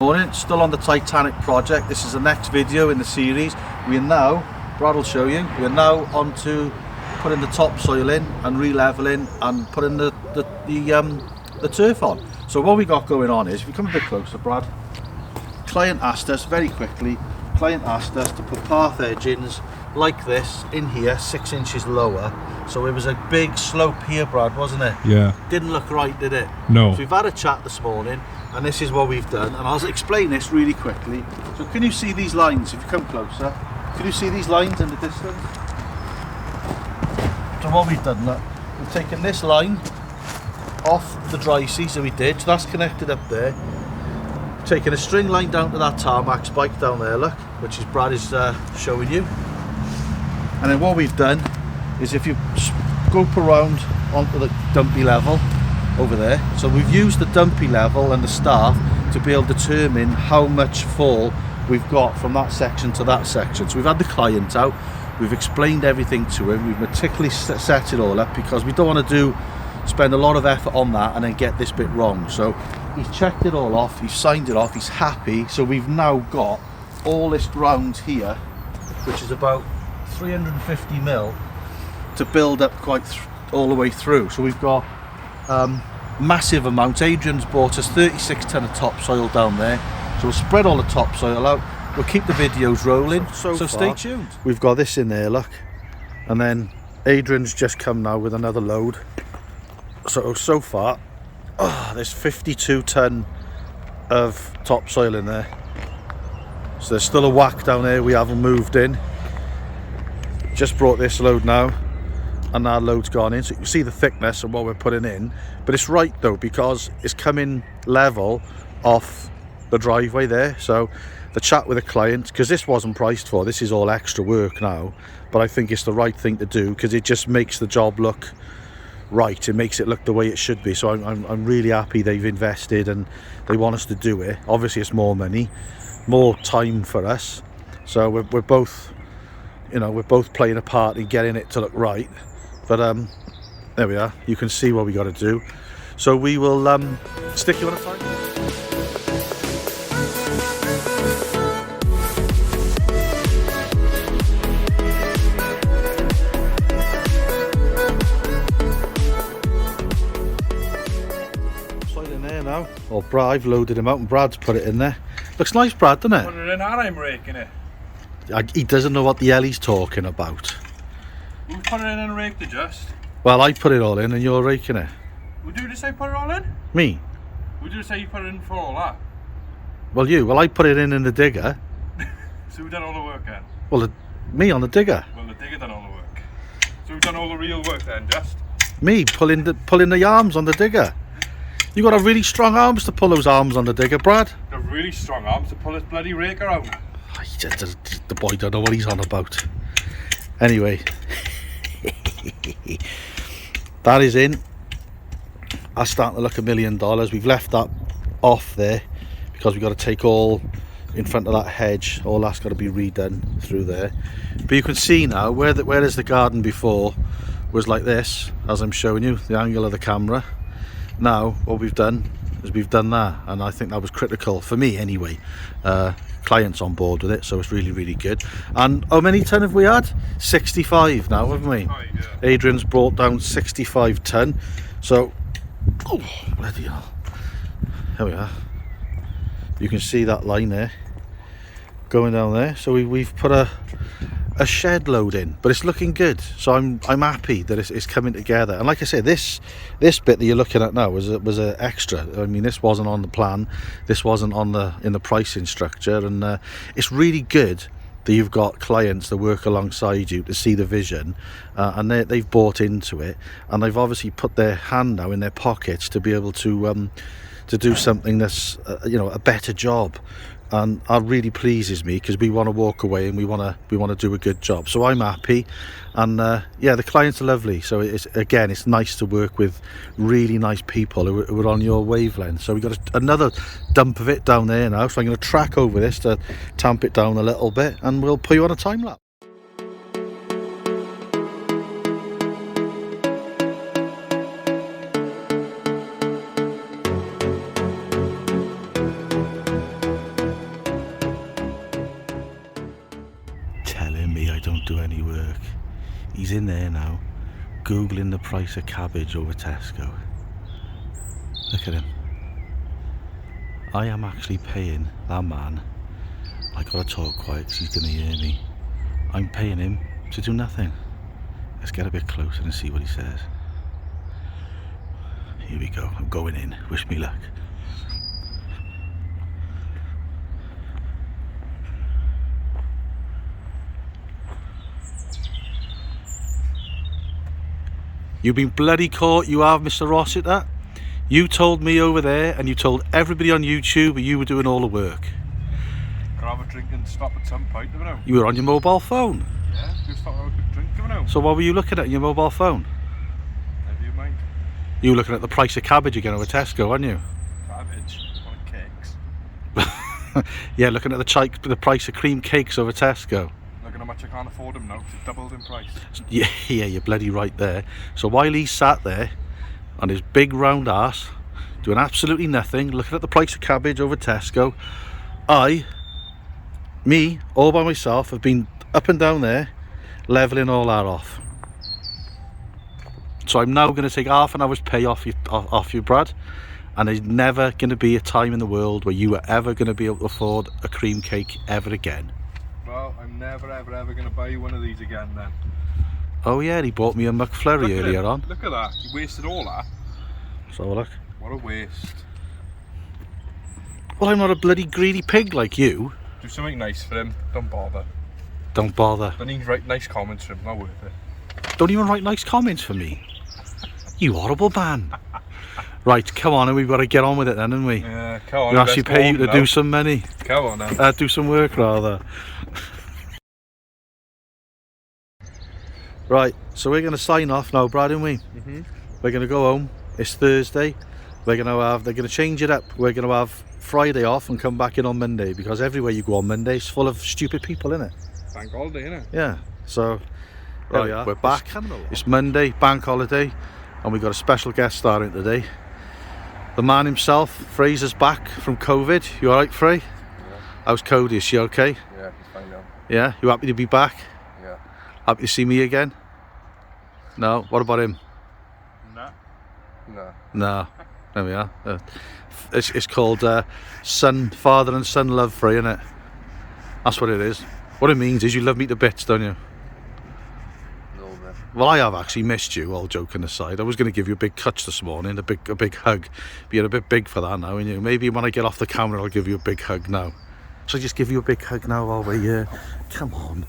Morning, still on the Titanic project. This is the next video in the series. We are now, Brad will show you, we are now on to putting the topsoil in and re-leveling and putting the turf on. So what we got going on is, if you come a bit closer, Brad, client asked us very quickly, to put path edgings like this in here, 6 inches lower. So it was a big slope here, Brad, wasn't it? Yeah. Didn't look right, did it? No. So we've had a chat this morning, and this is what we've done, and I'll explain this really quickly. So can you see these lines, if you come closer? Can you see these lines in the distance? So what we've done, look, we've taken this line off the dry seas that we did, so that's connected up there. Taken a string line down to that tarmac spike down there, look, which is Brad is showing you. And then what we've done is, if you scope around onto the dumpy level over there, so we've used the dumpy level and the staff to be able to determine how much fall we've got from that section to that section. So we've had the client out, we've explained everything to him, we've meticulously set it all up, because we don't want to spend a lot of effort on that and then get this bit wrong. So he's checked it all off, he's signed it off, he's happy. So we've now got all this ground here, which is about 350 mil to build up quite all the way through. So we've got massive amounts. Adrian's bought us 36 ton of topsoil down there, so we'll spread all the topsoil out. We'll keep the videos rolling, so stay tuned. We've got this in there, look, and then Adrian's just come now with another load. So far, there's 52 ton of topsoil in there. So there's still a whack down there we haven't moved in. Just brought this load now, and that load's gone in, so you can see the thickness of what we're putting in. But it's right though, because it's coming level off the driveway there. So the chat with the client, because this wasn't priced for, this is all extra work now, but I think it's the right thing to do, because it just makes the job look right, it makes it look the way it should be. So I'm really happy they've invested and they want us to do it. Obviously it's more money, more time for us, so we're both, you know, we're both playing a part in getting it to look right. But there we are, you can see what we got to do. So we will stick you on a time. Soil in there now. Well, I've loaded him out and Brad's put it in there. Looks nice, Brad, doesn't it? Put it in, and I'm raking it. He doesn't know what the hell he's talking about. We put it in and raked it just. Well, I put it all in and you're raking it. Would you just say put it all in? Me? Would you just say you put it in for all that? Well, I put it in the digger. So we've done all the work then? Well, me on the digger. Well, the digger done all the work. So we've done all the real work then, just? Me pulling the arms on the digger. You got a really strong arms to pull those arms on the digger, Brad. The really strong arms to pull this bloody raker out. The boy don't know what he's on about. Anyway, that is in. That's starting to look $1 million. We've left that off there because we've got to take all in front of that hedge. All that's got to be redone through there. But you can see now whereas the garden before was like this, as I'm showing you, the angle of the camera. Now what we've done is we've done that, and I think that was critical for me anyway. Clients on board with it, so it's really, really good. And how many ton have we had? 65 now, haven't we? Yeah. Adrian's brought down 65 ton. So, oh bloody hell. There we are. You can see that line there going down there. So we've put a shed load in, but it's looking good. So I'm happy that it's coming together. And like I say, this bit that you're looking at now was a extra. I mean, this wasn't on the plan, this wasn't in the pricing structure, and it's really good that you've got clients that work alongside you to see the vision, and they've bought into it, and they've obviously put their hand now in their pockets to be able to do something that's a better job. And that really pleases me, because we want to walk away and we want to do a good job. So I'm happy, and yeah, the clients are lovely. So it's nice to work with really nice people who are on your wavelength. So we've got another dump of it down there now, so I'm going to track over this to tamp it down a little bit, and we'll put you on a time lapse. do any work. He's in there now, Googling the price of cabbage over Tesco. Look at him. I am actually paying that man. I gotta talk quiet because he's gonna hear me. I'm paying him to do nothing. Let's get a bit closer and see what he says. Here we go. I'm going in. Wish me luck. You've been bloody caught, you have, Mr. Rossiter. You told me over there and you told everybody on YouTube that you were doing all the work. Can I have a drink and stop at some point, do we know? You were on your mobile phone. Yeah, just thought I would have a drink, do we know? So what were you looking at on your mobile phone? Never you mind. You were looking at the price of cabbage again over Tesco, weren't you? Cabbage? What a cakes. Yeah, looking at the price of cream cakes over Tesco. Looking how much I can't afford them now, it's doubled in price. Yeah, you're bloody right there. So while he sat there on his big round ass, doing absolutely nothing, looking at the price of cabbage over Tesco, me, all by myself, have been up and down there, levelling all that off. So I'm now going to take half an hour's pay off you, Brad, and there's never going to be a time in the world where you are ever going to be able to afford a cream cake ever again. Well, I'm never ever going to buy you one of these again then. Oh yeah, he bought me a McFlurry earlier on. Look at that, you wasted all that. So look. What a waste. Well, I'm not a bloody greedy pig like you. Do something nice for him, don't bother. Don't bother. Don't even write nice comments for him, not worth it. Don't even write nice comments for me. You horrible man. Right, come on, and we've got to get on with it then, haven't we? Yeah, come on. We actually pay you to do some money. Come on now. Do some work rather. Right, so we're going to sign off now, Brad, aren't we? Mm-hmm. We're going to go home. It's Thursday. They're going to change it up. We're going to have Friday off and come back in on Monday, because everywhere you go on Monday is full of stupid people, isn't it? Bank holiday, innit? Yeah, so right, we're back. It's Monday, bank holiday, and we've got a special guest starting today. The man himself, Fraser's back from COVID. You alright, Frey? Yeah. How's Cody? Is she okay? Yeah, he's fine now. Yeah, you happy to be back? Yeah. Happy to see me again? No? What about him? Nah. Nah. No. There we are. It's called father and son love, Frey, isn't it? That's what it is. What it means is you love me to bits, don't you? A little bit. Well, I have actually missed you, all joking aside. I was going to give you a big touch this morning, a big hug. But you're a bit big for that now, and you maybe when I get off the camera I'll give you a big hug now. So I just give you a big hug now while we're here. Come on.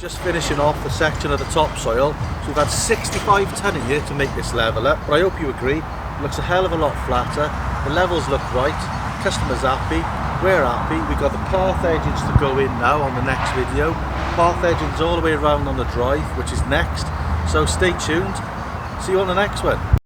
Just finishing off a section of the topsoil. So we've had 65 tonne in here to make this leveller, but I hope you agree, it looks a hell of a lot flatter, the levels look right, customer's happy, we're happy. We've got the path edgings to go in now on the next video. Path edgings all the way around on the drive, which is next, so stay tuned. See you on the next one.